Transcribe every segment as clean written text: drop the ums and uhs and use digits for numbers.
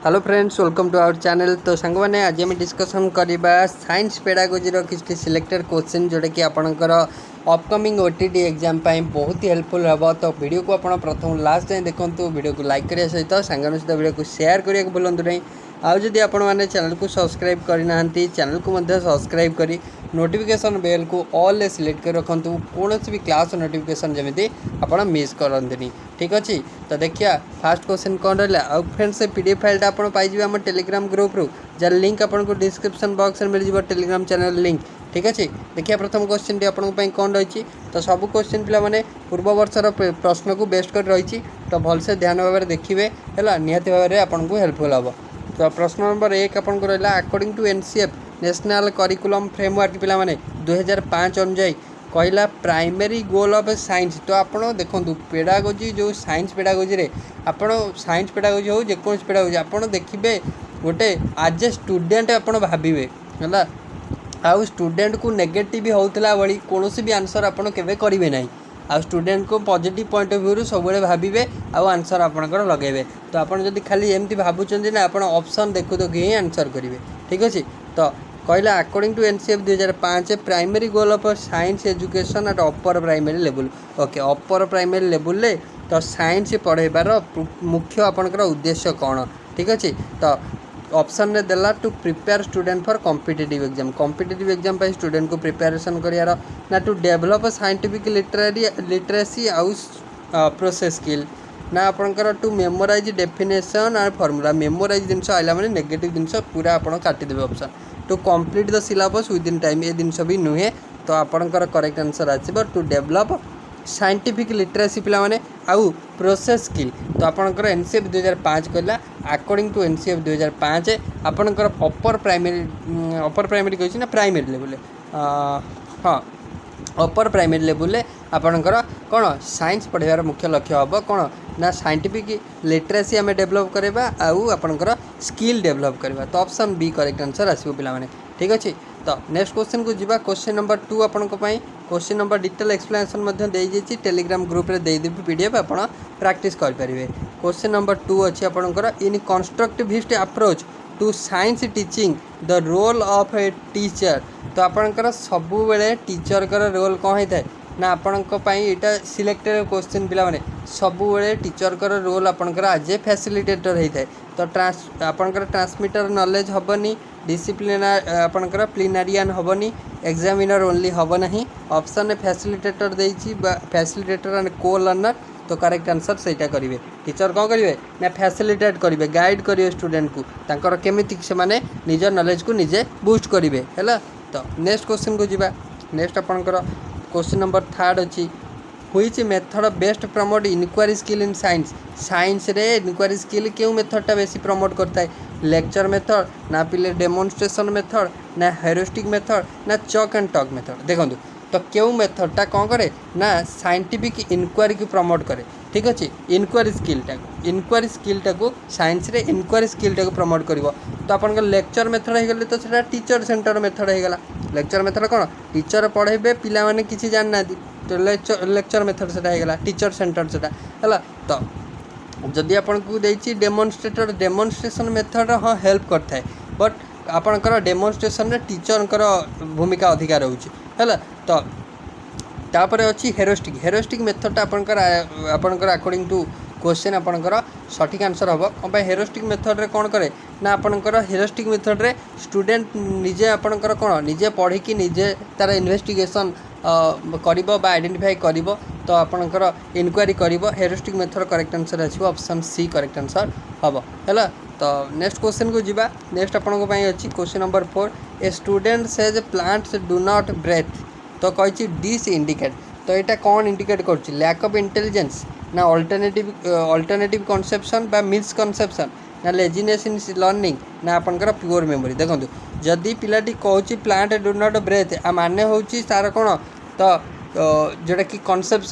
Hello friends, welcome to our channel. तो सांग मैंने आज आम डिस्कसन करवा साइंस पेडागोजी किसी सिलेक्टेड क्वेश्चन जोटा कि आपणकर अपकमिंग ओटीटी एग्जाम बहुत ही हेल्पफुल हम। तो वीडियो को आप प्रथम लास्ट जाए देखो, वीडियो को लाइक करने सहित सांगन सहित वीडियो को शेयर करने को भूलु नहीं। आदि आपण मैंने चैनल को सब्सक्राइब करना चैनल को सब्सक्राइब करी नोटिफिकेशन बेल को ऑल सिलेक्ट कर रखु। कौन भी क्लास नोटिफिकेशन जमी आप मिस करते। ठीक अच्छे, तो देखिए फास्ट क्वेश्चन कौन रहा। आउ फ्रेंड्स से पीडीएफ फाइलटा आप पाइबे आम टेलीग्राम ग्रुप रू, जार लिंक आपको डिस्क्रिप्शन बॉक्स में मिल जाए टेलीग्राम चैनल लिंक। ठीक अच्छे, देखिए प्रथम क्वेश्चन टी आपन कौन रही। तो सब क्वेश्चन पिला माने पूर्व वर्षर प्रश्न को बेस्ट कर रही। तो भलसे ध्यान भाव देखिए है, निहाती भाव में आपको हेल्पफुल हम। तो प्रश्न नंबर 1 आपन को रहा, according to NCF national curriculum framework पिला माने 2005 अनुजाई कहला प्राइमरी गोल ऑफ साइंस। तो आप देखो पेडागोजी जो साइंस पेडागोजी रे आपण साइंस पेडागोजी हो जेको पेडागोजी आप देखिए गोटे आज ए स्टूडेंट आप भावे है। आउ स्टूडेंट को नेगेटिव होता भाई कौन भी आंसर आप करेंगे ना। आ स्टूडेंट को पॉजिटिव पॉइंट ऑफ व्यू सब भावे आउ आंसर आपंकर लगे। तो आप खाली एमती भावुं ना आप ऑप्शन देखु तो ही आंसर करेंगे। ठीक अच्छे, तो कहला according to NCF 2005 primary goal of science education at upper primary level. Okay, upper primary level ले तो साइंस पढ़ेबार मुख्य आपंकर उद्देश्य कौन। ठीक अच्छे, तो ऑप्शन ने देला to prepare student for competitive exam. Competitive exam पे स्टूडेंट को प्रिपेरेशन करियार ना टू डेवलप साइंटिफिक लिटरेसी आउ प्रोसेस स्किल ना आपंकर टू मेमोराइज डेफिनेशन और फॉर्मूला। मेमोराइज जिनस आइला माने नेगेटिव जिनस पूरा आप काटिदेवे। Option to complete the syllabus within time, ये जिनस भी नुहे। तो आपंकर करेक्ट आंसर आसीबो टू डेवलप साइंटिफिक लिटरेसी पिला माने आउ प्रोसेस स्किल। तो आपंकर एनसीएफ 2005 कहला अकॉर्डिंग टू एनसीएफ 2005 आपंकर अपर प्राइमरी कही ना प्राइमरी लेवल हाँ अपर प्राइमरी लेवल आपंकर कौन साइंस पढ़ार मुख्य लक्ष्य हम कौन ना साइंटिफिक लिटरेसी आम डेभलप करवा आउ आपंकर स्किल डेभलप करवा। तो ऑप्शन बी करेक्ट आंसर आसो पे। ठीक अच्छे, तो नेक्स्ट क्वेश्चन को जीवा। क्वेश्चन नंबर 2 आपण question number detail explanation Telegram group रे देदेवी पीडीएफ आप प्रैक्टिस करेंगे। क्वेश्चन नंबर 2 अच्छी आपंकर in constructivist approach to science teaching the role of a teacher. तो आपंकर सबु बेले टीचर का रोल कौन होता है ना आपंकर सिलेक्टेड क्वेश्चन पिला माने सबु बेले टीचर का रोल आपंकर एज ए फैसिलिटेटर होता है। तो आपंकर ट्रांसमिटर नॉलेज हेनी, डिसिप्लिनर आपंकर प्लिनारियन हेनी, एग्जामिनर ओनली हम ना। ऑप्शन ने फैसिलिटेटर देछि फैसिलिटेटर एंड को लर्नर। तो करेक्ट आंसर सहीटा करेंगे। टीचर कौन करेंगे ना फैसिलिटेट करेंगे, गाइड करेंगे स्टूडेंट को तांकर केमिति से माने निज नॉलेज को निजे बूस्ट करेंगे है। तो नेक्स्ट क्वेश्चन को जीवा। नेक्स्ट आपंकर क्वेश्चन नंबर 3 अच्छी which method best promote inquiry skill in science. Science रे इनक्वारी स्किल क्यों मेथडटा बेसी प्रमोट करता है, लेक्चर मेथड ना पिले डेमोन्स्ट्रेशन मेथड ना हेरोस्टिक मेथड ना चॉक एंड टॉक मेथड। देखो तो क्यों मेथडटा कौन करे ना साइंटिफिक इनक्वारी को प्रमोट करे। ठीक अच्छे, इनक्वारी स्किलटा को साइंस रे इनक्वारी स्किलटा को प्रमोट कर। तो आप लेक्चर मेथड हो गले तो सेटा टीचर सेंटर मेथड हो गला। लेक्चर मेथड कौन टीचर पढ़ेबे पिला माने किसी जानना, तो लेक्चर मेथड से होगा टीचर सेंटर से है। तो जदि आपको देछि डेमोन्स्ट्रेशन मेथड हाँ हेल्प करता है, बट आपंकर डेमोन्स्ट्रेशन रे टीचर भूमिका अधिकार रोचे है। तो तापर अच्छी हेरोस्टिक मेथड आपंकर अकॉर्डिंग टू क्वेश्चन आपंकर सठिक आंसर हम कौन हेरोस्टिक मेथड रे कौन करे ना आपंकर हेरोस्टिक मेथड रे स्टूडेंट निजे आपंकर कौन निजे पढ़ी निजे तार इन्वेस्टिगेशन करिबो बा आइडेंटिफाई करिबो। तो आपंकर इनक्वारी करिबो। हेरोस्टिक मेथड करेक्ट आंसर आछिबो ऑप्शन सी करेक्ट आंसर हम है। तो नेक्स्ट क्वेश्चन को जीवा। नेक्स्ट आपनको अच्छी question number 4 a student says plants do not breathe. तो कही डिस इंडिकेट। तो यहाँ कौन इंडिकेट कर लैक ऑफ इंटेलिजेंस ना अल्टरनेटिव कनसेप्शन बा मिसकनसेप्शन ना लेजिनेस इन लर्निंग ना आपंकर प्योर मेमोरी। देखो जदि पिलाटी कहूँ प्लांट डू नॉट ब्रेथ आ माने होची तार कौन तो जोटा कि कनसेप्ट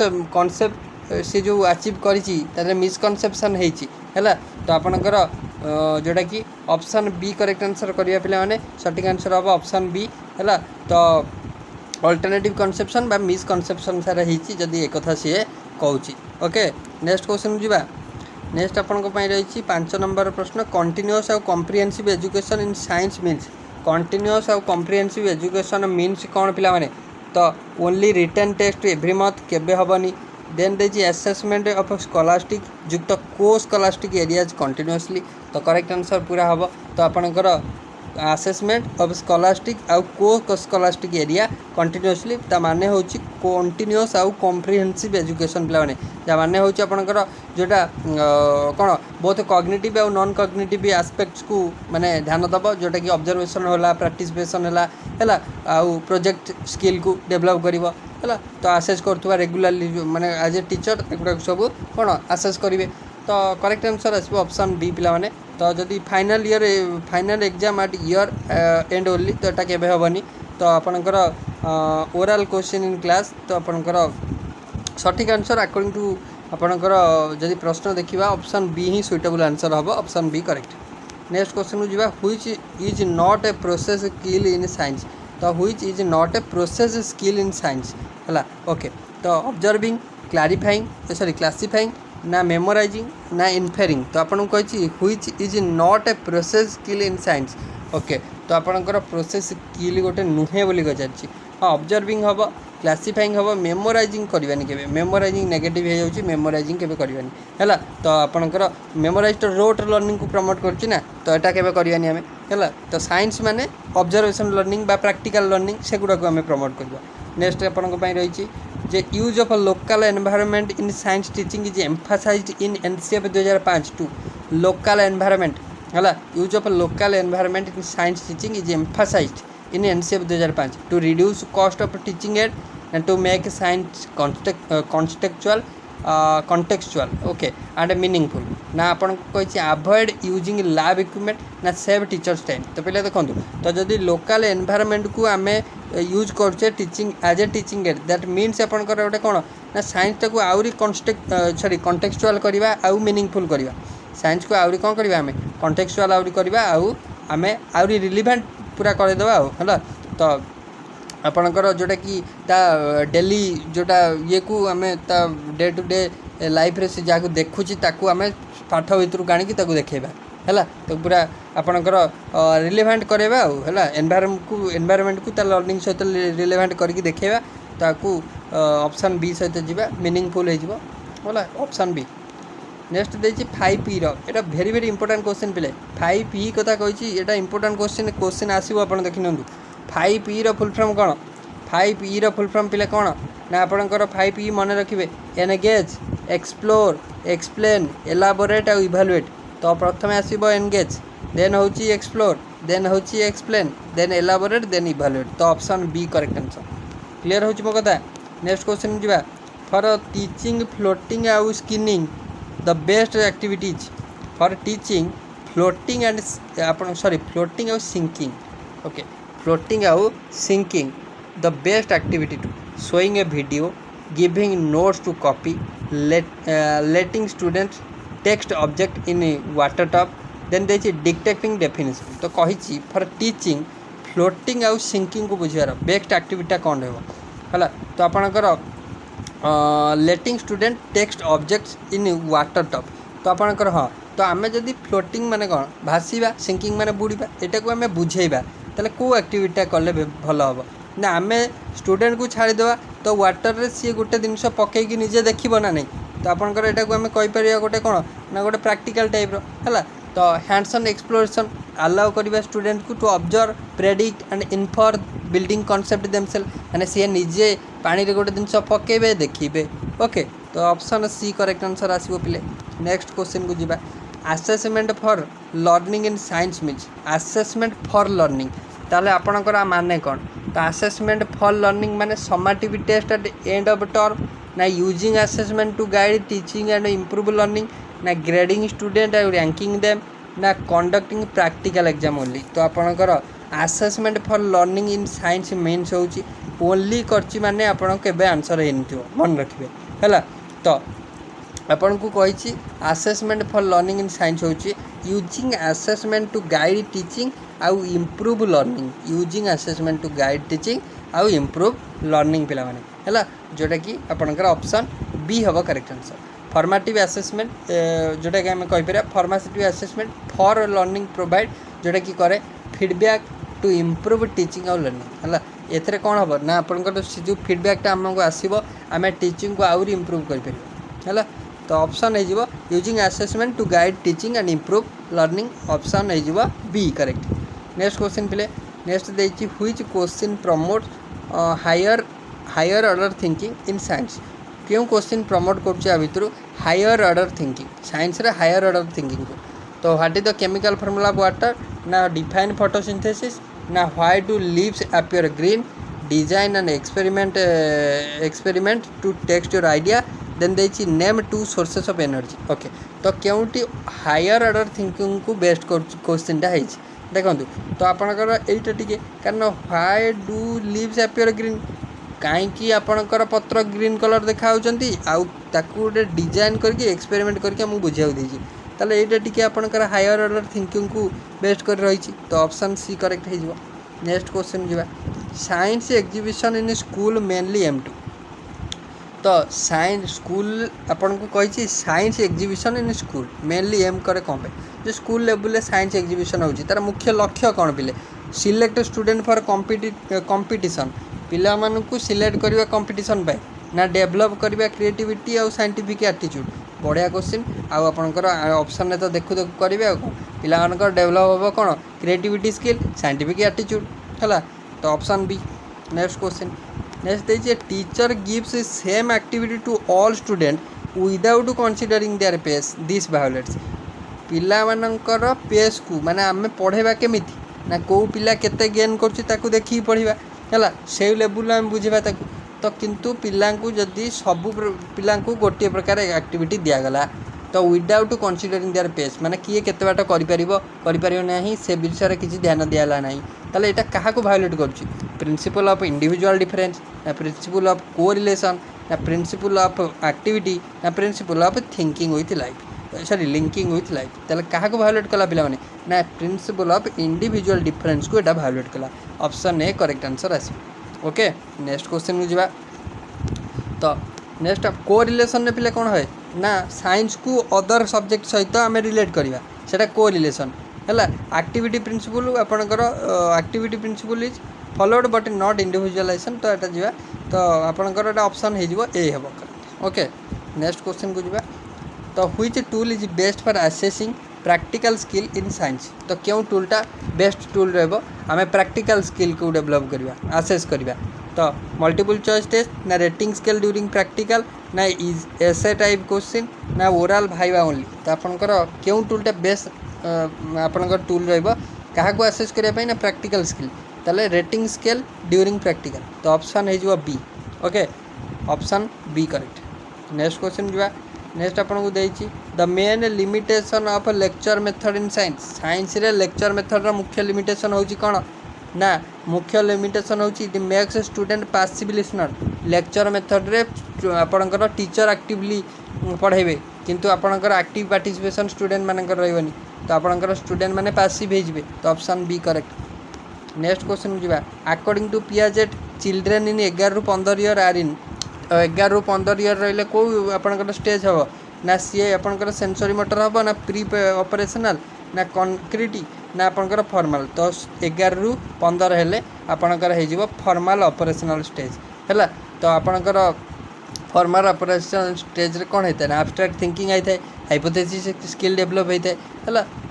से जो अचीव कर मिसकनसेप्शन है। तो आपंकर जोटा कि ऑप्शन बी करेक्ट आंसर करिया पिला माने सटीक आंसर हम ऑप्शन बी है। तो अल्टरनेटिव कनसेप्शन बा मिसकनसेप्शन सारा होती जदि एक कथा सी कहूँ। ओके, नेक्स्ट क्वेश्चन जीवा। नेक्स्ट आपन रही 5 नंबर प्रश्न कंटिन्यूअस और comprehensive education in science means continuous और कॉम्प्रिहेंसिव एजुकेशन मीन्स कौन पिला माने तो only written test every month केबे हबनी देन देछि असेसमेंट ऑफ स्कॉलास्टिक युक्त को स्कॉलास्टिक एरियाज कंटिन्यूअसली तो करेक्ट आंसर पूरा हम तो आपणकर असेसमेंट ऑफ स्कॉलास्टिक आउ को स्कॉलास्टिक एरिया कंटिन्यूअसली ता माने होची कंटिन्यूअस आउ कॉम्प्रिहेंसिव एजुकेशन पिला माने जा माने होची आपणकर जोटा कोन बहुत कॉग्निटिव आउ नॉन कॉग्निटिव एस्पेक्ट्स को माने ध्यान दबो जोटा कि ऑब्जर्वेशन होला पार्टिसिपेशन होला आउ प्रोजेक्ट स्किल को डेवलप करिवो है तो आसेस करुवा रेगुलाली माने एज ए टीचर एगुड़ा सब कौन आसेस करेंगे तो करेक्ट आंसर आसो ऑप्शन बी पिला माने तो जदि final exam at year end only तो यहाँ केबे हेनी तो आपणकर ओराल क्वेश्चन इन क्लास तो आपणकर सठिक आंसर अकॉर्डिंग टू आपणकर जदि प्रश्न देखा ऑप्शन बी ही सुइटेबल आंसर हम option B correct next question को जावा which is not a process skill in science तो which is not a process skill in science है ओके तो ऑब्जर्विंग क्लारिफाइंग सॉरी क्लासिफाइंग ना मेमोराइजिंग ना inferring तो आपन कही which is not a process skill in science okay तो आपणकर प्रोसेस स्किल गोटे नुहे बोली पचार हाँ ऑब्जर्विंग हम क्लासिफाइंग हम मेमोराइजिंग करवानी के मेमोराइजिंग नेगेटिव हो जाऊँगी मेमोराइजिंग के करवानी है तो आपणकर मेमोराइज तो रोट लर्निंग को प्रमोट करछि ना तो यहाँ के करवानी आम है तो साइंस माने ऑब्जर्वेशन लर्निंग बा प्रैक्टिकल लर्निंग से गुड़ा को आम प्रमोट करवा नेक्स्ट आपन रही जे use of local environment in science teaching is emphasised in NCF 2005 to local environment है use of local environment in science teaching is emphasised in NCF 2005 to reduce cost of teaching aid and to make science contextual okay and meaningful ना आपन कहि avoid using lab equipment ना save teachers time तो पहले देखो तो जदि local environment को आम यूज करछे teaching as a teaching aid that means आपनकर गोटे कौन ना साइंस टाक आउरी कंटेक्चुअल करवा आउ मीनिंगफुल करवा साइंस को आउरी कौन करवा आम कंटेक्चुअल आउरी करवा आउ आम आउरी रिलेवेंट पूरा करदेवा है तो आपणकर जोटा कि डेली जोटा ये को आम डे टू डे लाइफ रे से जहाँ देखुची ताकू आम पाठ भितर आनिकी देखेबा है तो पूरा आपणकर रिलेवेंट करेबा है एनवायरनमेंट को लर्निंग सहित रिलेवेंट करके देखेबा ताकू ऑप्शन बी सहित जीवा मीनिंगफुल हो है ऑप्शन बी नेक्स्ट देखिए 5P रा भेरी भेरी इंपोर्टेंट क्वेश्चन पिले 5P कथा कही यहाँ इंपोर्टेंट क्वेश्चन आसो आप देखी नि 5P रा फुल फॉर्म कौन 5P रा फुल फॉर्म पिले कौन ना आपणकर 5P मन रखिए एनगेज एक्सप्लोर एक्सप्लेन एलाबोरेट और इभालुएट तो प्रथम आसो एनगेज देन हूँ एक्सप्लोर देन हूँ explain then elaborate then evaluate तो option B correct answer clear हो मो कथा नेक्स्ट क्वेश्चन जा फॉर टीचिंग फ्लोटिंग आउ sinking the best activities for teaching floating and floating आउ सिंकिंग ओके फ्लोटिंग आउ sinking the best activity to showing a video giving notes to copy letting students test object in water tub then देखिए detecting definition तो कही for teaching floating आउ sinking को बुझार best activity कौन है तो आपणकर letting student test objects in water tub तो आपणकर हाँ तो आम जदि फ्लोटिंग माने कौन भासीबा सिंकिंग माने बुड़ीबा एटा को आम बुझेबा ताले को एक्टिविटी कले भल हम ना आम स्टूडेंट को छाड़ीदेवा तो वाटर रे सी गोटे जिनस पकईकि निजे देखो ना नहीं तो आपंकर यहाँ को आम कहीपर गोटे कौन ना गोटे प्रैक्टिकल टाइप है तो हैंड्स ऑन एक्सप्लोरेशन अलाउ करवा स्टूडेंट को to observe predict and infer building concept themself माने सी निजे पानी रे गोटे जिनस पकेबे देखिबे ओके तो ऑप्शन सी करेक्ट आंसर आसो पिले नेक्स्ट क्वेश्चन को जीवा assessment for learning in science means assessment for learning ताले आपणकर माने कौन तो असेसमेंट फॉर लर्निंग माने summative test at end of term ना using assessment to guide teaching and improve learning ना grading student and ranking them ना conducting practical exam only तो आपणकर assessment for learning in science means होची only करची माने आपण केबे आंसर हेनथियो मन रखिबे हैला तो आपन को कही assessment for learning in science होची using assessment to guide teaching आउ improve learning using assessment to guide teaching आउ इम्प्रूव लर्निंग पिला माने हैला जोटा कि आपनकर ऑप्शन बी हबो करेक्ट आंसर फॉर्मेटिव असेसमेंट जोटा कि आम कहीपर formative assessment for learning provide जोटा कि करे फीडबैक टू इम्प्रूव टीचिंग और लर्निंग है। एथरे कौन हम ना आपंकर जो फीडबैकटा आमको आसो आम टीचिंग को आउरी इम्प्रूव कर है। तो ऑप्शन हो using assessment to guide teaching and improve learning option हो बी करेक्ट। नेक्स्ट क्वेश्चन पे नेक्स्ट देखिए which question promote higher order thinking in science. क्यों क्वेश्चन प्रमोट कर भितर हायर ऑर्डर थिंकिंग साइंस रे हायर ऑर्डर थिंकिंग को। तो what is the chemical formula of water ना डिफाइन फोटोसिंथेसिस ना why do leaves appear green design and experiment to test your idea then देखिए name to sources of energy. Okay तो Kyonti higher order thinking को best क्वेश्चनटा है देखो। तो आपणकर यहीटा T कारण why do leaves appear green कहीं आपणकर पत्र ग्रीन कलर देखा गोटे डिजाइन करके एक्सपेरिमेंट करके मुझे बुझा देती ताले यहाँ टी आपणकर हायर ऑर्डर थिंकिंग को बेस्ट कर रही। तो ऑप्शन सी करेक्ट हो। नेक्स्ट क्वेश्चन जा science exhibition in school mainly aim to. तो साइंस स्कूल आपन को कही science exhibition in school mainly aim करे कौन पे जो स्कूल लेवल साइंस एग्जिबिशन होची तार मुख्य लक्ष्य कौन पिले सिलेक्ट स्टूडेंट फॉर कंपटीशन पिला मानकु सिलेक्ट करबा कंपटीशन पाए ना डेवलप करबा क्रिएटिविटी और साइंटिफिक एटीट्यूड। बढ़िया क्वेश्चन आउ आपनकर ऑप्शन ने तो देखु देखु करेंगे आ पिला मानकर डेवलप हम कौन क्रिएटिविटी स्किल साइंटिफिक एटीट्यूड है। तो option B. Next question next देखिए teacher gives same activity to all student without considering their pace this violates. पिला मानकर पेस को माने आमे पढ़ेबा केमिति ना को पिला केते गेन करछि ताकू देखि पढ़िबा है से लेवल आम बुझा ताकू। तो किंतु पिला जदि सबू पिला गोटे प्रकार एक्टिविटी दिगला तो विदाउट कंसीडरिंग देयर पेस माने किए केते बाट करिपारिबो नाही से विषय किसी ध्यान दियाला नाही ताले एटा काहा को वायोलेट करछि प्रिंसिपल ऑफ इंडिविजुअल डिफरेंस ना प्रिंसिपल ऑफ कोरिलेशन ना प्रिंसिपल ऑफ एक्टिविटी ना principle of thinking with life sorry linking with life ताले काहा को वायोलेट कला पिला माने ना प्रिंसिपल ऑफ इंडिविजुअल डिफरेंस को एटा वायोलेट कला। ऑप्शन ए करेक्ट आंसर आसी। ओके नेक्स्ट क्वेश्चन को जावा। तो नेक्स्ट कोरिलेशन ने पिले कौन है ना साइंस को अदर सब्जेक्ट सहित आम रिलेट करवा सेटा कोरिलेशन है। एक्टिविटी प्रिंसिपल आपणकर activity principle is followed but not individualization. तो यहाँ जा तो आपणकर ऑप्शन हो ए हम। ओके नेक्स्ट क्वेश्चन को जावा। तो which tool is best for assessing practical skill in science. तो क्यों टूलटा बेस्ट टूल रहा आम प्रैक्टिकल स्किल को डेवलप करवा आसेस करवा। तो मल्टीपल चॉइस टेस्ट ना रेटिंग स्केल ड्यूरिंग प्रैक्टिकल ना इज एसे टाइप क्वेश्चन ना ओराल भाइबा ओनली। तो आपंकर क्यों टूलटा बेस्ट आपंकर टूल रहा आसेस करने ना प्रैक्टिकल स्किल ताले रेटिंग स्केल ड्यूरिंग प्रैक्टिकल। तो ऑप्शन हो B. Okay option B correct. Next question जा नेक्स्ट आपको देती the main limitation of lecture method in science. Science रे लेक्चर मेथड रा मुख्य लिमिटेशन होची कौन ना मुख्य लिमिटेशन होची it makes student passive listener. Lecture method रे आपणकर टीचर एक्टिवली पढ़ेबे किंतु आपणकर एक्टिव पार्टिसिपेशन स्टूडेंट मानकर रहबनी। तो आपणकर स्टूडेंट माने पासिव हेजिबे। तो option B correct. Next question जा according to Piaget children in 11 ରୁ 15 ईयर आर इन 11 ରୁ 15 ईयर रही कौ आपंकर स्टेज हम ना सी आपंकर सेंसरी मोटर हम ना प्री ऑपरेशनल ना कॉन्क्रीट ना आपंकर फॉर्मल। तो 11 ରୁ 15 हेले आपंकर हो फॉर्मल ऑपरेशनल स्टेज है। तो आपंकर फॉर्मल ऑपरेशनल स्टेज रे कौन होता है ना एब्स्ट्रैक्ट थिंकिंग आई थाए हाइपोथेसिस स्किल डेवलप होता है।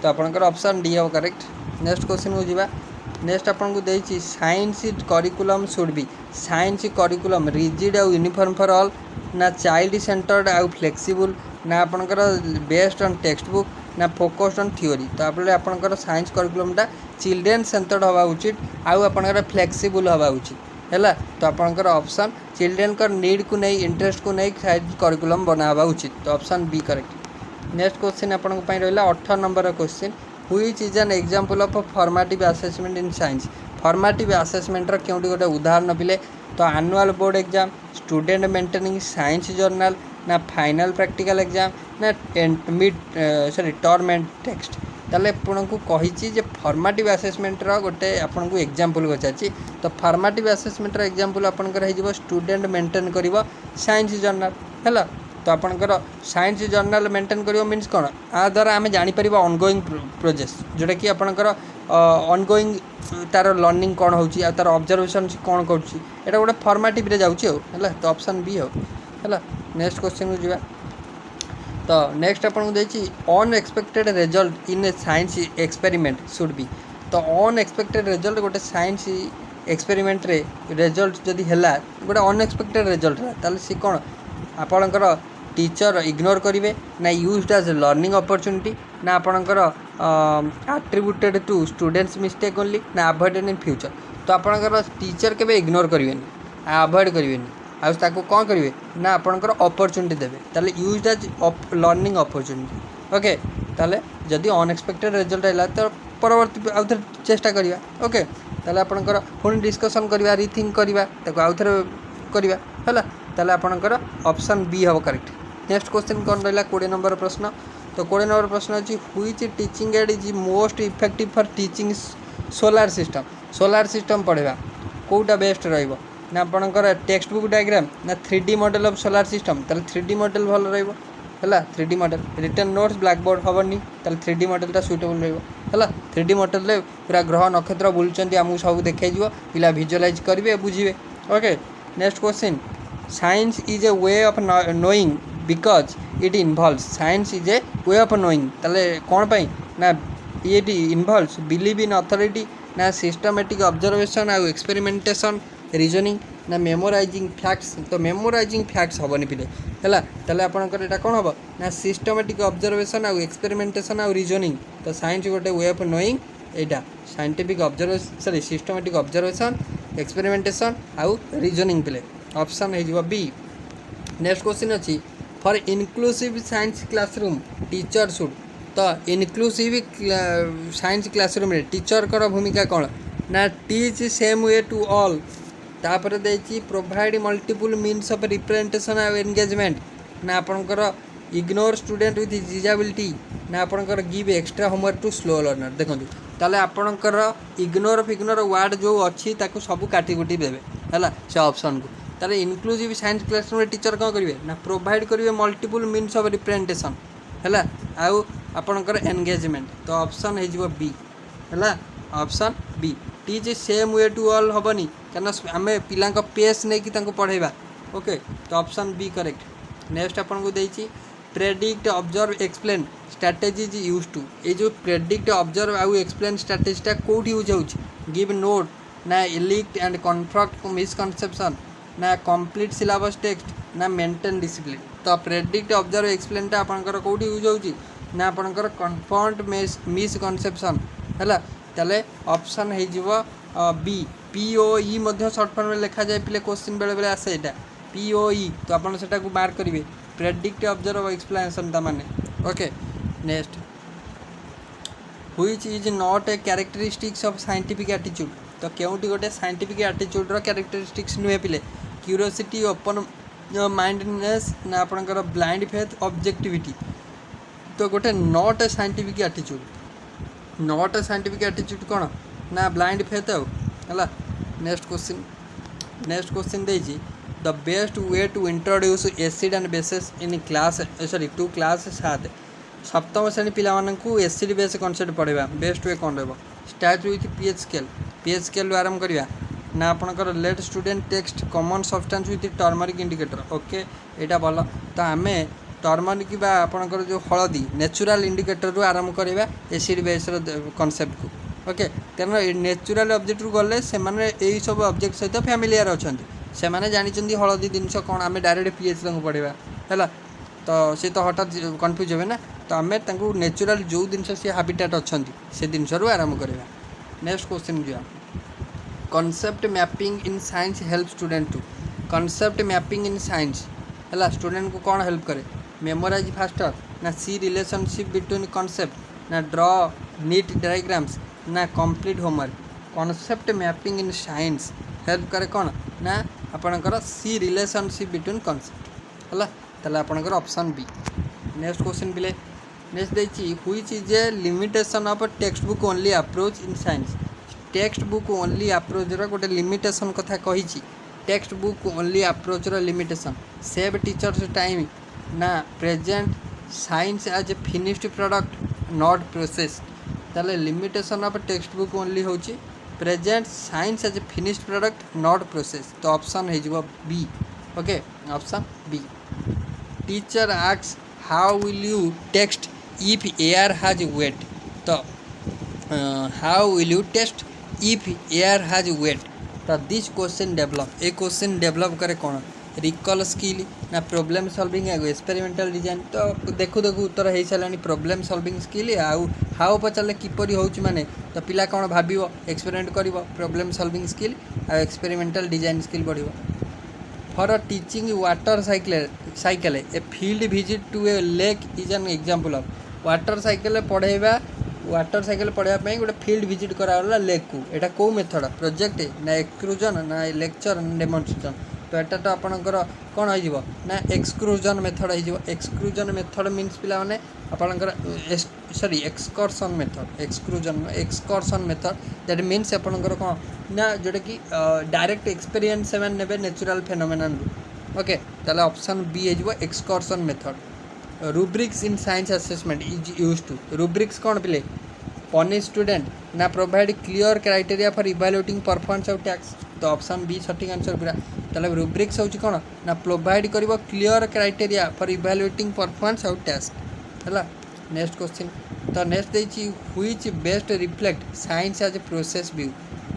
तो आपंकर ऑप्शन डी हम करेक्ट। नेक्स्ट क्वेश्चन को जावा। नेक्स्ट आपको देती science curriculum should be. Science curriculum rigid आउ यूनिफॉर्म फॉर ऑल ना चाइल्ड सेंटर्ड आउ फ्लेक्सिबल ना आपंकर बेस्ड ऑन टेक्स्ट बुक ना फोकस्ड ऑन थ्योरी। तो आपंकर साइंस करिकुलमटा चिल्ड्रेन सेंटर्ड हवा उचित आउ आपंकर फ्लेक्सिबल हवा उचित है। तो आपंकर ऑप्शन चिल्ड्रेन का नीड को नहीं इंटरेस्ट को नहीं साइंस करिकुलम बनावा उचित। तो option B correct. Next question आपन रहा 18 number question which is an example of formative assessment in science. Formative assessment क्योंटी गोटे उदाहरण पिले। तो annual board exam student maintaining science journal ना फाइनल प्रैक्टिकल एग्जाम ना mid sorry term end test. ताले आपको कही फॉर्मेटिव असेसमेंट गोटे आपन को एग्जांपल पचाची। तो फॉर्मेटिव असेसमेंट एग्जांपल आपनकर हो स्टूडेंट मेंटेन कर साइंस जर्नल है। तो आपणकर साइंस जर्नल मेंटेन करियो मीन्स कौन आ द्वारा आम जापर ऑनगोइंग प्रोजेक्ट जोटा कि आपणकर ऑनगोइंग तार लर्निंग कौन हो तार ऑब्जर्वेशन कौन करा गोटे फॉर्मेटिव रे जाऊँ तो ऑप्शन बी है। नेक्स्ट क्वेश्चन को जावा तो नेक्स्ट आपको देखिए unexpected result in A science experiment should be तो अनएक्सपेक्टेड रिजल्ट गोटे साइंस एक्सपेरिमेंट रे रिजल्ट जदि है गोटे अनएक्सपेक्टेड रिजल्ट है सी कौन आपणकर टीचर इग्नोर करेंगे ना यूज्ड एज लर्निंग अपॉर्चुनिटी ना आपणकर आट्रिब्यूटेड टू स्टूडेंट्स मिस्टेक ओनली ना अवॉइडेड इन फ्यूचर तो आपणकर टीचर केबे इग्नोर करेंगे अवॉइड करेंगे आउ ताको कौन करेंगे ना आपणकर अपॉर्चुनिटी देवे ताले used as learning opportunity okay ताले जदि अनएक्सपेक्टेड रिजल्ट है तो परवर्ती आउ थे चेष्टा करवा ओके ताले आपणकर पुणी डिस्कसन करवा रिथिंक करवा ताको आउ थे करवा है ताले आपणकर ऑप्शन बी हम करेक्ट। नेक्स्ट क्वेश्चन कौन रहा 20 नंबर प्रश्न तो 20 नंबर प्रश्न अच्छी which teaching add is most effective for teaching solar system पढ़ेगा कौटा बेस्ट रहिबो ना आपणकर टेक्स्ट बुक डायग्राम ना 3D model of solar system ताले 3D मॉडल भल रहिबो है 3D model return notes black board हेनी ताले 3D मॉडलटा सुइटेबल रहिबो है 3D मॉडल रे पूरा ग्रह नक्षत्र बुलुचंती आमको सब देखै जिवो पिला विजुअलाइज करिवे बुझिवे okay. Next question science is a way of knowing because it involves science is a way of knowing ताले कौन पाई ना ये इन्वॉल्व्स बिलीव इन अथॉरिटी ना सिस्टमैटिक ऑब्जर्वेशन आउ एक्सपेरिमेंटेशन रीजनिंग ना मेमोराइजिंग फैक्ट्स तो मेमोराइजिंग फैक्ट्स हेनी पिले है ताले आपंकर यहाँ कौन हम ना सिस्टमैटिक ऑब्जर्वेशन आउ एक्सपेरिमेंटेशन आउ रीजनिंग तो साइंस गोटे वे ऑफ नोइंग यहाँ scientific observation sorry systematic observation experimentation आउ रीजनिंग पिले ऑप्शन है बी। नेक्स्ट क्वेश्चन अच्छी for inclusive science classroom teacher should तो इनक्लूसिव साइंस क्लासरूम रे टीचर कर भूमिका कौन ना teach same way to all तापर देछि provide multiple means of representation आउ एंगेजमेंट ना आपनकर इग्नोर स्टूडेंट विथ डिसेबिलिटी ना आपनकर give extra homework to slow learner देखो ताले आपनकर इग्नोर फिग्नोर वार्ड जो अच्छी ताको सब काटिकुटी देवे है से ऑप्शन को ताले इनक्लूसिव साइंस क्लासरूम रे टीचर कौन करेंगे ना प्रोवाइड करेंगे मल्टीपल मीन्स ऑफ रिप्रेजेंटेशन है आउ आपनकर एंगेजमेंट तो ऑप्शन है बी है option B teach same way to all हेनी क्या आम पिला पेस नहीं पढ़ेगा ओके तो ऑप्शन बी करेक्ट। नेक्स्ट आपको देती predict observe explain strategies use to ये जो प्रेडिक्ट ऑब्जर्व आउ एक्सप्लेन स्ट्रैटेजीटा कौटी यूज हो गिव नोट ना इलिक्ट एंड कन्फ्रंट मिसकनसेप्शन ना कंप्लीट सिलेबस टेक्स्ट ना मेंटेन डिसिप्लिन तो प्रेडिक्ट ऑब्जर्व एक्सप्लेनटा आपंकर कौटी यूज हो ना आपंकर कन्फ्रंट मिसकनसेप्शन है ताले ऑप्शन हो बी POE शॉर्ट फॉर्म में लिखा जाए पिले क्वेश्चन बेले बेले आसे यहाँ POE तो आपन सेटा को मार्क करेंगे प्रेडिक्ट ऑब्जर्व एक्सप्लेनेशन माने okay. Next which is not A characteristics of scientific attitude तो केउटी गोटे साइंटिफिक एटीट्यूड रो कैरेक्टरिस्टिक्स नुहे पिले क्यूरियोसिटी ओपन माइंडनेस ना आपनकर ब्लाइंड फेथ ऑब्जेक्टिविटी तो गोटे not a scientific attitude not a scientific attitude कौन ना ब्लाइंड फेथ है। नेक्स्ट क्वेश्चन देजी the best way to introduce acid and bases in class sorry to class 7 सप्तम श्रेणी पिला को एसिड बेस कॉन्सेप्ट पढ़ेगा बेस्ट वे कौन रहा स्टार्ट विथ पीएच स्केल आरंभ करवा ना आपंकर let student text common substance with turmeric indicator okay यहाँ भल तो आम टर्मरिक बा आपंकर जो हलदी नेचुरल इंडिकेटर रू आरंभ करवा एसिड बेस कॉन्सेप्ट को ओके कारण नेचुरल ऑब्जेक्ट रू गले से यही सब ऑब्जेक्ट सहित फैमिलियर अच्छा से मैंने जानी हलदी जिनस कौन आम डायरेक्ट पीएच पढ़ेगा है तो सी तो हठात कन्फ्यूज हे ना तो आम नेचुरल जो जिनस सी हाबिटेट अच्छा से जिनस आरंभ करवा। नेक्स्ट क्वेश्चन जो concept mapping in science help student to concept mapping in science है स्टूडेंट को कौन हेल्प करे मेमोराइज फास्टर ना सी रिलेशनशिप बिटवीन कॉन्सेप्ट ना ड्रॉ नीट डायग्राम्स ना complete homework concept mapping in science help करे कौन ना आपणकर सी रिलेशनशिप बिटवीन कॉन्सेप्ट है ताले आपणकर ऑप्शन बी। नेक्स्ट क्वेश्चन पिले नेक्स्ट देछि which is a limitation of text book only approach in science text book only approach रो गोटे लिमिटेशन कथा कही टेक्स्ट बुक ओनली अप्रोच रो लिमिटेशन सेव टीचर्स टाइम ना present science as a finished product not process ताले limitation of text book only होची present science as a finished product not process तो option हो B okay option B teacher asks how will you test if air has weight तो how will you test if air has weight तो this question develop a question develop करे कौन recall skill ना problem solving experimental design तो देखु देखु उत्तर हो सारे प्रॉब्लम सॉल्विंग स्किल आउ हाउ पचारे किपरि होउची माने तो पिला कौन भाविबो एक्सपेरिमेंट करिवो प्रॉब्लम सॉल्विंग स्किल आ एक्सपेरिमेंटल डिजाइन स्किल बढ़िबो for teaching water cycle a field visit to a lake is an example of water cycle पढ़ेबा वाटर साइकिल पढ़ाई गोटे फील्ड विजिट कराला लेक को एटा को मेथड प्रोजेक्ट ना एक्सक्लूजन ना लेक्चर ना डेमोन्स्ट्रेशन तो एटा तो आपणकर कौन हो ना एक्सक्लूजन मेथड हो एक्सक्लूजन मेथड मीन्स पिला माने आपणकर sorry excursion method excursion method that means आपणकर कौन ना जोटा कि डायरेक्ट एक्सपीरियंस से ने नेचुरल फेनोमेनन ओके ताले ऑप्शन बी हो excursion method rubrics in science assessment is use to rubrics कौन पिले पनिश स्टूडेंट ना provide clear criteria for evaluating performance of tasks तो ऑप्शन बी सठिक आंसर पूरा ताले रुब्रिक्स होची कौन ना प्रोवाइड करिवो clear criteria for evaluating performance of tasks हला नेक्स्ट क्वेश्चन तो नेक्स्ट देछि which best reflect science as a process view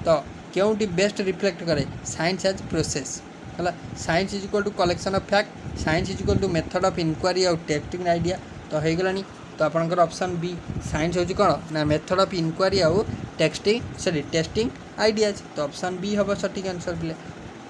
तो क्योंटी बेस्ट रिफ्लेक्ट करे साइंस एज प्रोसेस है science is equal to collection of fact science is equal to method of inquiry और testing idea तो हो गलानी तो आपंकर ऑप्शन बी साइंस होची कौन ना मेथड ऑफ इनक्वारी और टेस्टिंग आइडियाज तो ऑप्शन बी हम सठिक आंसर पिले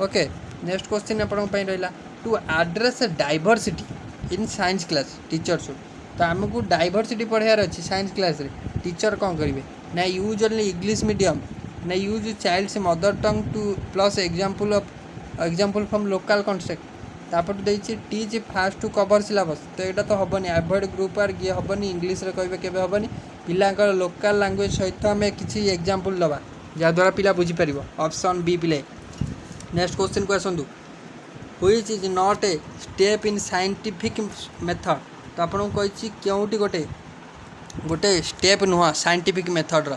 ओके नेक्स्ट क्वेश्चन आपण रहा to address diversity in science class teacher should तो आमको डाइवर्सिटी पढ़ार अच्छी साइंस क्लास रे टीचर कौन करेंगे ना यूज ओनली इंग्लिश मीडियम ना use child's mother tongue too plus example from local concept तापर देछि teach fast to cover syllabus तो यहाँ तो हेनी एवॉइड ग्रुप आर किए हेनी इंग्लीश कहे के हेनी पिला लोकल लैंग्वेज सहित आम किसी एग्जाम्पल दवा जहाँद्वारा पिला बुझीपर ऑप्शन बी पिले नेक्स्ट क्वेश्चन को आसतु which is not a step in scientific method तो आपको कही क्योंटी गोटे स्टेप नुह scientific method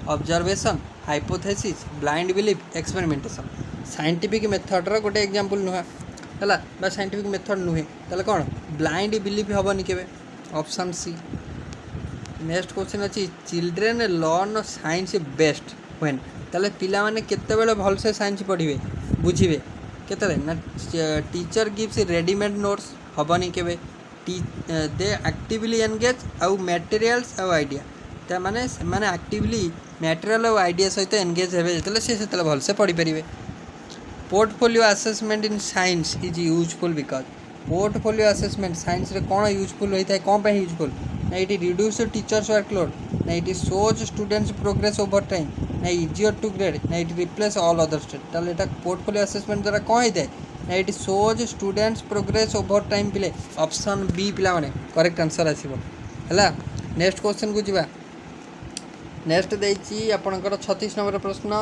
observation hypothesis blind belief experimentation scientific method गोटे एग्जांपल नुह है साइंटिफिक मेथड नुहे ताले कौन ब्लाइंड बिलीफ हेनी के ऑप्शन सी नेक्स्ट क्वेश्चन अच्छी children learn science best when ताले पिला माने केतेबेले भलसे साइंस पढ़िबे बुझिबे केतेबेले ना टीचर गिव्स रेडीमेड नोट्स हेनी के दे एक्टिवली एंगेज आउ मटेरियल्स आउ आइडिया तो माने एक्टिवली मटेरियल और आइडिया सहित एंगेज हेबे जतले भलसे पढ़ी पारिबे portfolio assessment in science is useful because portfolio assessment science रे कौन यूजफुल होता है कौन यूजफुल ना ये रिड्यूस टीचर्स वर्कलोड ना ये shows students progress over time ना इजियर टू ग्रेड ना ये रिप्लेस ऑल अदर स्टेट ताले एटा पोर्टफोलियो असेसमेंट द्वारा कौन होता है ना ये shows students progress over time पिले ऑप्शन बी पिला माने करेक्ट आंसर आसीबो हला नेक्स्ट क्वेश्चन को जीवा नेक्स्ट देछि आपनकर 36 नंबर प्रश्न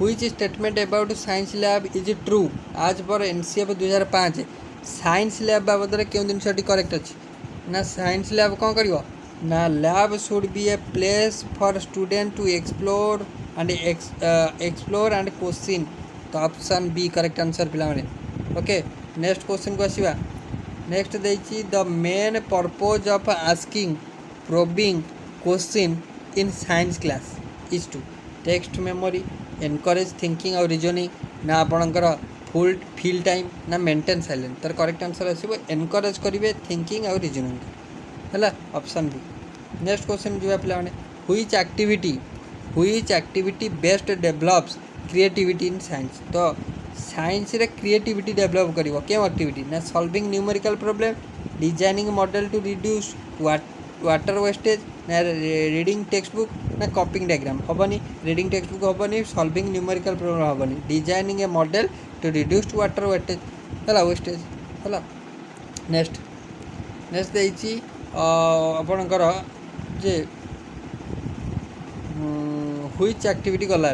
which statement about science lab is true आज पर एनसीएफ 2005 साइंस लैब बाबद क्यों जिनटी करेक्ट अच्छी ना साइंस लैब कौन कर ना lab should be a place for student to explore and question तो ऑप्शन बी करेक्ट आंसर पिला ओके नेक्स्ट क्वेश्चन को आसवा नेक्स्ट देछि the main purpose of asking probing question in science class is to test memory encourage thinking और reasoning ना आपणकर fulfil time ना maintain silent तार करेक्ट आंसर आसो एनकरेज करेंगे थिंकिंग और रीजनिंग है ऑप्शन बी नेक्स्ट क्वेश्चन जो पे which activity best develops creativity in science तो साइंस रे क्रिएटिविटी डेवलप कर क्यों एक्टिविटी ना solving numerical problem designing model to reduce water wastage ना रीडिंग टेक्स्ट बुक ना कॉपिंग डायग्राम हेनी रीडिंग टेक्स्ट बुक हेनी सॉल्विंग न्यूमेरिकल प्रॉब्लम हेनी designing a model to reduce water wastage है नेक्स्ट देछि आपणकर जे व्हिच एक्टिविटी गला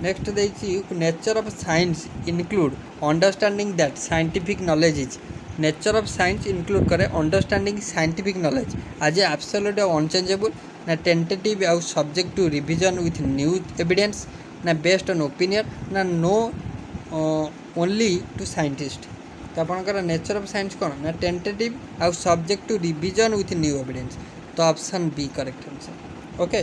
नेक्स्ट देछि nature of science include understanding that scientific knowledge is nature of science include करे understanding scientific knowledge as absolute और unchangeable ना टेंटेटिव आउ subject to revision with new evidence ना बेस्ड ऑन ओपिनियन ना known only to scientist तो आपंकर nature of science कौन ना टेंटेटिव आउ subject to revision with new evidence तो option B correct answer okay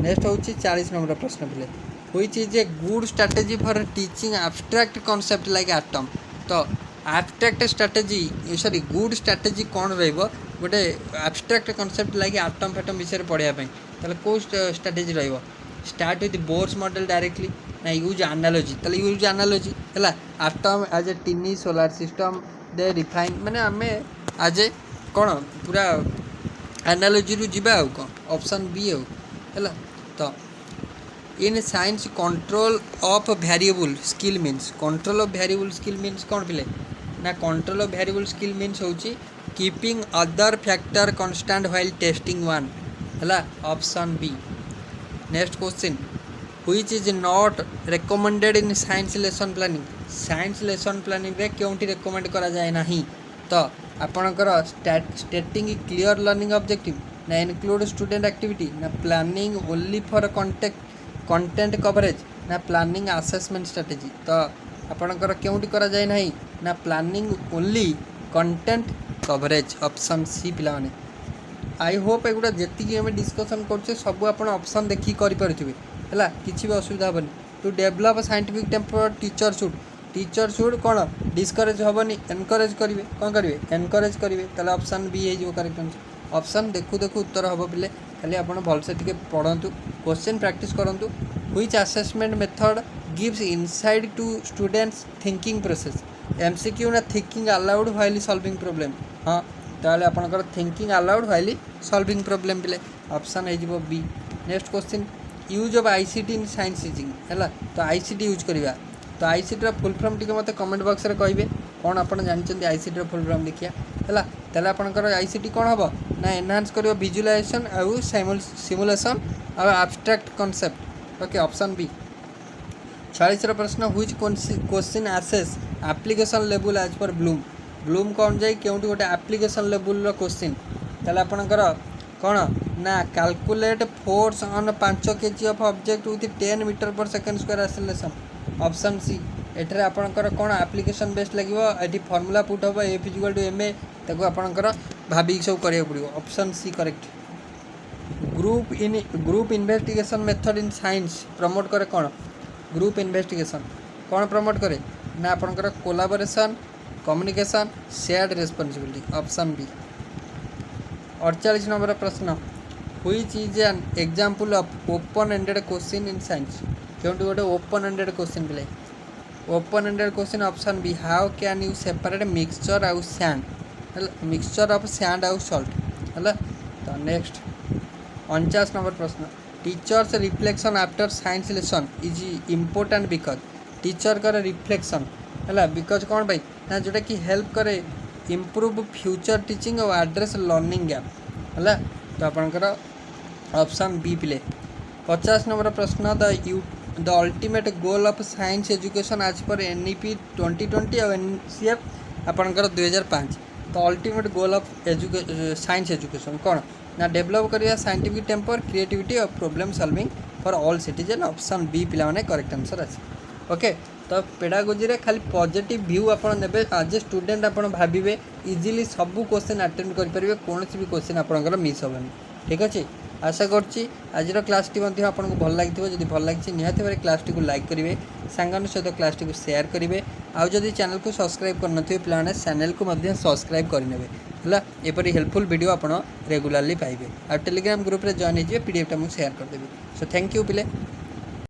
next हूँ 40 नंबर प्रश्न पे which is a good strategy for teaching abstract concept like atom तो abstract strategy sorry good strategy कौन रहिबो गोटे एब्स्ट्रैक्ट कॉन्सेप्ट लाइक एटम फैटम विषय पढ़ाई ताले को स्ट्रैटेजी रहिबो start with Bohr's model directly ना यूज एनालॉजी ताले यूज एनालॉजी है atom as a tiny solar system दे रिफाइन माने आमे आज कौन पूरा एनालॉजी रु जीवा आउ कौन ऑप्शन बी आउ है तो in science control of variable skill means control of variable skill means कौन पिले ना control of variable skill means होची keeping other factor constant while testing one है option B next question which is not recommended in science lesson planning रे क्योंटी recommend करा जाए नहीं तो आपणकर स्टेटिंग क्लियर लर्निंग ऑब्जेक्टिव ना इनक्लूड स्टूडेंट एक्टिविटी ना planning only for content coverage ना प्लानिंग असेसमेंट स्ट्रेटेजी तो आपणकर क्योंटी करा जाए नहीं ना planning only content coverage option C पिला माने आई होप एगुड़ा जी आम डिस्कसन कर सब आप ऑप्शन देखिए करें है किसी भी असुविधा हेनी to develop scientific temper teacher should कौन डिस्करेज हेनी एनकरेज करेंगे कौन करेंगे एनकरेज करेंगे ताले ऑप्शन बी हो करेक्ट आंसर ऑप्शन देखू देखू उत्तर हम पिले खाली आप भलसे टे पढ़ु क्वेश्चन प्रैक्टिस करूँ which assessment method gives insight to students thinking process MCQ ना thinking aloud while solving problem हाँ ताले आपनकर thinking aloud while solving problem पिले ऑप्शन हो B next question use of ICT in science teaching है तो ICT use करवा तो आईसीटी फुल फॉर्म टी मत कमेंट बॉक्स रे कहिबे कौन आपन जानते आईसीटी फुल फॉर्म देखिया है ताले आपनकर आईसीटी कौन हम ना एनहांस करियो विजुअलाइजेशन आउ सिमुलेशन आउ abstract concept okay option B 40 प्रश्न which question assess application level as per Bloom कौन जाए क्योंकि गोटे एप्लिकेशन लेवल क्वेश्चन ताले आपनकर कौन ना calculate force on 5 kg of object with 10 metre per second square acceleration option C एठरे आपनकर कौन एप्लिकेशन बेस्ड लगिवो एठी फार्मूला पुट हो F equal to M A ताको आपनकर भाबी सब करिया पड़िवो option C correct group investigation method in science promote करे कौन ग्रुप इन्वेस्टिगेशन कौन प्रमोट करे ना आपनकर collaboration communication shared responsibility option B 48 नंबर प्रश्न which is an example of open ended question in science क्योंकि गोटे ओपन एंडेड क्वेश्चन पिले open ended question option B how can you separate mixture आउ सैंड मिक्सचर ऑफ सैंड आउ salt है तो next 49 number प्रश्न teachers reflection after science lesson is important because teacher कर reflection है बिकज कौन भाई ना जोटा कि हेल्प करे इम्प्रूव फ्यूचर टीचिंग और एड्रेस लर्निंग गैप है तो आपंकर ऑप्शन बी पिले 50 नंबर प्रश्न the ultimate goal of science education as per NEP 2020 और NCF आपंकर 2005 तो ultimate goal of science education कौन ना डेभलप करिया साइंटिफिक टेम्पर क्रिएटिविटी और problem solving for all citizen option B पिला माने करेक्ट आंसर आसे ओके तो पेडागोजी रे खाली पॉजिटिव व्यू आपन नेबे आज स्टूडेंट आपन भाबिबे इजीली सब क्वेश्चन अटेम्प्ट करि परिबे कोनोसी भी क्वेश्चन आपनकर मिस होबनी ठीक अछि आशा करछि आज क्लास टी मध्ये आपन को भल लागिथिबो जदि भल लागिछि निहाती भाबे क्लास टी को लाइक करिवे सांगन सहित क्लास टी को शेयर करिवे आ जदि चैनल को सब्सक्राइब करनथिबे प्लाने चैनल को मध्ये सब्सक्राइब करिनेबे हला एपरि हेल्पफुल वीडियो आपन रेगुलरली पाइबे आ टेलीग्राम ग्रुप रे जॉइन हिजिबे पीडीएफ टा मु शेयर कर देबे सो थैंक यू पिले।